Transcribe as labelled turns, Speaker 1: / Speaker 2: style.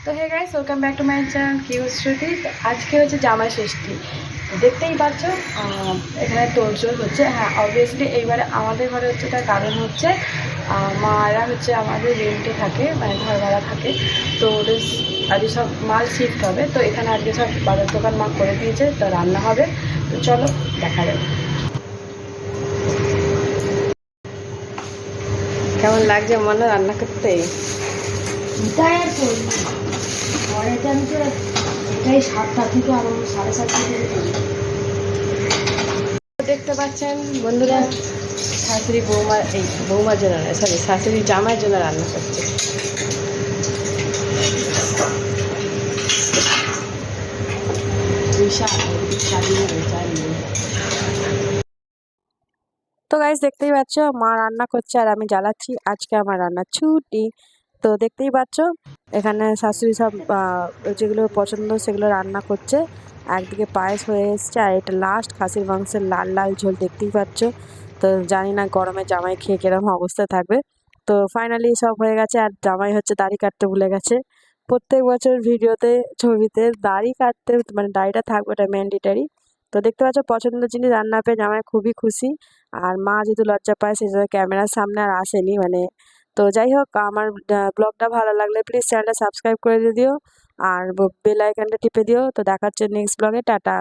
Speaker 1: তো hey guys, welcome back to my channel Q Shruti. তো আজকে হচ্ছে জামাই ষষ্ঠী। দেখতেই পাচ্ছ এখানে তোড়জোড় হচ্ছে। হ্যাঁ, অবভিয়াসলি এইবারে আমাদের ঘরে হচ্ছে, তার কারণ হচ্ছে মারা হচ্ছে আমাদের রেন্টে থাকে, মানে ঘর ভাড়া থাকে। তো ওদের আজকে সব মাল শিফট হবে, তো এখানে আজকে সব বাজার দোকান মা করে দিয়েছে, তো রান্না হবে। তো চলো দেখা যাবে কেমন লাগছে মনে রান্না করতে।
Speaker 2: এটাই আর করি পরেটা আমি তো এটাই 7টা থেকে আরো 7:30 থেকে করি।
Speaker 1: দেখতে পাচ্ছেন বন্ধুরা, শাশুড়ি বৌমার জন্য নয়, সরি, শাশুড়ি জামাইয়ের জন্য রান্না করছে। তো গাইস, দেখতেই পাচ্ছ মা রান্না করছে আর আমি জ্বালাচ্ছি। আজকে আমার রান্নার ছুটি। তো দেখতেই পাচ্ছ এখানে শাশুড়ি সব যেগুলো পছন্দ সেগুলো রান্না করছে। একদিকে পায়েস হয়ে এসছে, আর এটা লাস্ট খাসির মাংসের লাল লাল ঝোল, দেখতেই পাচ্ছ। তো জানি না গরমে জামাই খেয়ে কিরকম অবস্থা থাকবে। তো ফাইনালি সব হয়ে গেছে, আর জামাই হচ্ছে দাড়ি কাটতে ভুলে গেছে। প্রত্যেক বছর ভিডিওতে ছবিতে দাড়ি কাটতে, মানে দাড়িটা থাকবে, ওটা ম্যান্ডেটারি। তো দেখতে পাচ্ছ পছন্দের জিনিস রান্না পেয়ে জামাই খুবই খুশি। আর মা যেহেতু লজ্জা পায়, সেই জন্য ক্যামেরার সামনে আর আসেনি মানে। তো যাই হোক, আমার ব্লগটা ভালো লাগলে প্লিজ চ্যানেলটা সাবস্ক্রাইব করে দিও, আর বেল আইকনটা টিপে দিও। তো দেখা হচ্ছে নেক্সট ব্লগে। টাটা।